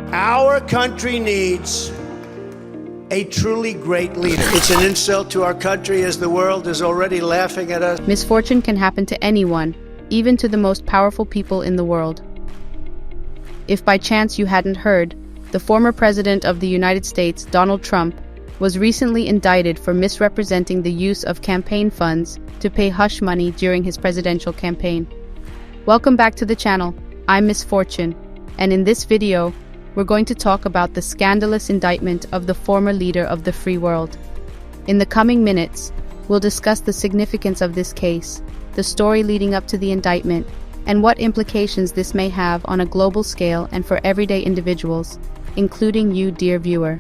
Our country needs a truly great leader. It's an insult to our country as the world is already laughing at us. Misfortune can happen to anyone, even to the most powerful people in the world. If by chance you hadn't heard, the former president of the United States, Donald Trump, was recently indicted for misrepresenting the use of campaign funds to pay hush money during his presidential campaign. Welcome back to the channel. I'm Miss Fortune, and in this video, we're going to talk about the scandalous indictment of the former leader of the free world. In the coming minutes, we'll discuss the significance of this case, the story leading up to the indictment, and what implications this may have on a global scale and for everyday individuals, including you, dear viewer.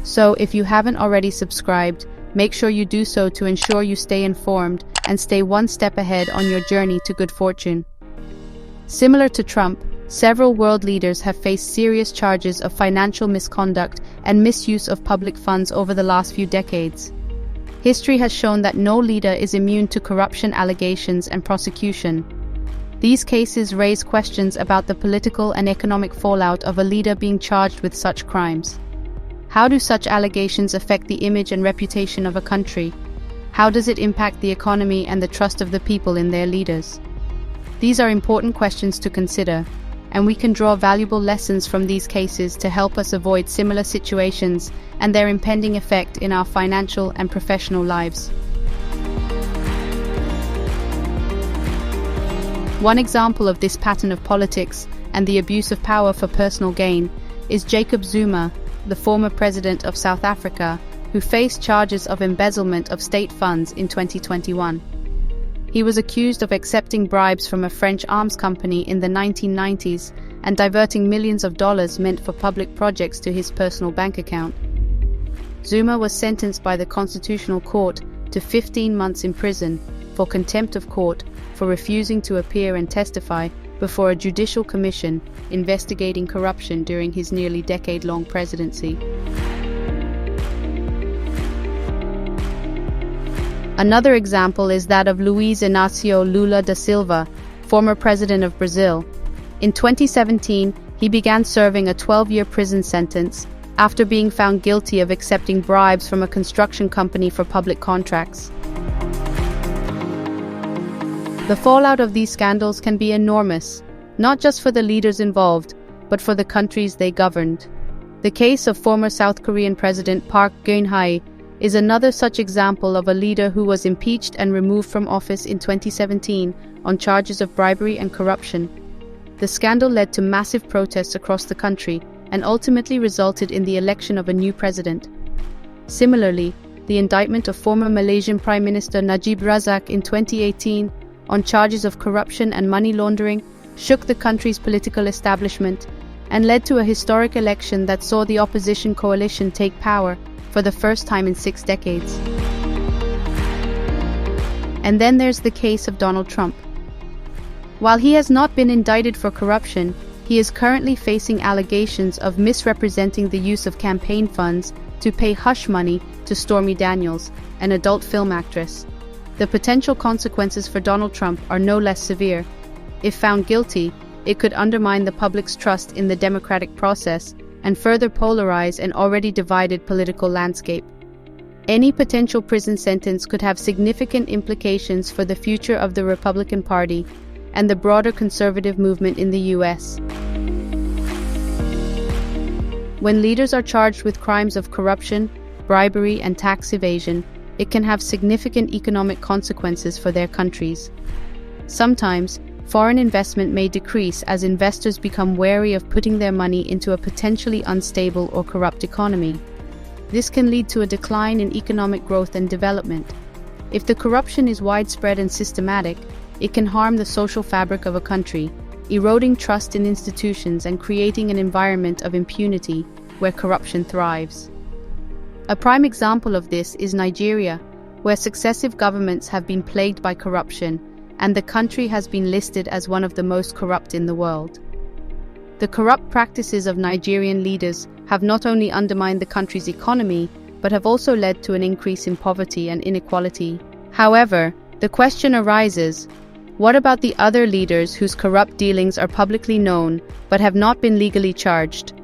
So, if you haven't already subscribed, make sure you do so to ensure you stay informed and stay one step ahead on your journey to good fortune. Similar to Trump, several world leaders have faced serious charges of financial misconduct and misuse of public funds over the last few decades. History has shown that no leader is immune to corruption allegations and prosecution. These cases raise questions about the political and economic fallout of a leader being charged with such crimes. How do such allegations affect the image and reputation of a country? How does it impact the economy and the trust of the people in their leaders? These are important questions to consider, and we can draw valuable lessons from these cases to help us avoid similar situations and their impending effect in our financial and professional lives. One example of this pattern of politics and the abuse of power for personal gain is Jacob Zuma, the former president of South Africa, who faced charges of embezzlement of state funds in 2021. He was accused of accepting bribes from a French arms company in the 1990s and diverting millions of dollars meant for public projects to his personal bank account. Zuma was sentenced by the Constitutional Court to 15 months in prison for contempt of court for refusing to appear and testify before a judicial commission investigating corruption during his nearly decade-long presidency. Another example is that of Luiz Inácio Lula da Silva, former president of Brazil. In 2017, he began serving a 12-year prison sentence after being found guilty of accepting bribes from a construction company for public contracts. The fallout of these scandals can be enormous, not just for the leaders involved, but for the countries they governed. The case of former South Korean President Park Geun-hye is another such example of a leader who was impeached and removed from office in 2017 on charges of bribery and corruption. The scandal led to massive protests across the country and ultimately resulted in the election of a new president. Similarly, the indictment of former Malaysian Prime Minister Najib Razak in 2018 on charges of corruption and money laundering shook the country's political establishment and led to a historic election that saw the opposition coalition take power for the first time in 6 decades. And then there's the case of Donald Trump. While he has not been indicted for corruption, he is currently facing allegations of misrepresenting the use of campaign funds to pay hush money to Stormy Daniels, an adult film actress. The potential consequences for Donald Trump are no less severe. If found guilty, it could undermine the public's trust in the democratic process and further polarize an already divided political landscape. Any potential prison sentence could have significant implications for the future of the Republican Party and the broader conservative movement in the US. When leaders are charged with crimes of corruption, bribery, and tax evasion, it can have significant economic consequences for their countries. Sometimes, foreign investment may decrease as investors become wary of putting their money into a potentially unstable or corrupt economy. This can lead to a decline in economic growth and development. If the corruption is widespread and systematic, it can harm the social fabric of a country, eroding trust in institutions and creating an environment of impunity where corruption thrives. A prime example of this is Nigeria, where successive governments have been plagued by corruption, and the country has been listed as one of the most corrupt in the world. The corrupt practices of Nigerian leaders have not only undermined the country's economy, but have also led to an increase in poverty and inequality. However, the question arises, what about the other leaders whose corrupt dealings are publicly known but have not been legally charged?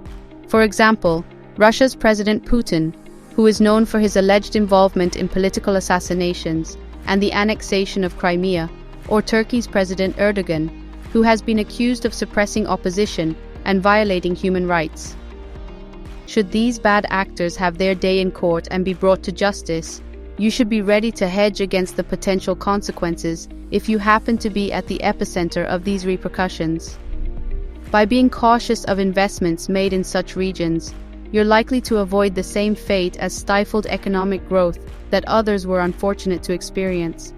For example, Russia's President Putin, who is known for his alleged involvement in political assassinations and the annexation of Crimea, or Turkey's President Erdogan, who has been accused of suppressing opposition and violating human rights. Should these bad actors have their day in court and be brought to justice, you should be ready to hedge against the potential consequences if you happen to be at the epicenter of these repercussions. By being cautious of investments made in such regions, you're likely to avoid the same fate as stifled economic growth that others were unfortunate to experience.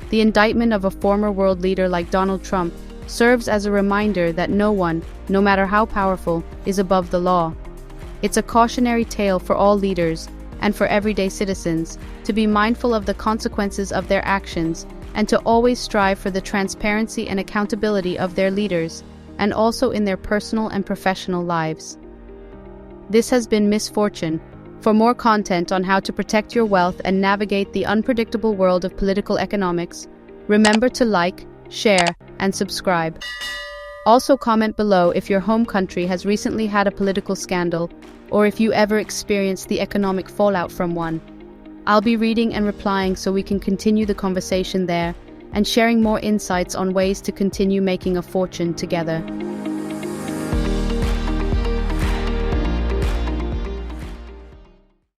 The indictment of a former world leader like Donald Trump serves as a reminder that no one, no matter how powerful, is above the law. It's a cautionary tale for all leaders and for everyday citizens to be mindful of the consequences of their actions and to always strive for the transparency and accountability of their leaders, and also in their personal and professional lives. This has been Misfortune. For more content on how to protect your wealth and navigate the unpredictable world of political economics, remember to like, share, and subscribe. Also comment below if your home country has recently had a political scandal, or if you ever experienced the economic fallout from one. I'll be reading and replying so we can continue the conversation there, and sharing more insights on ways to continue making a fortune together.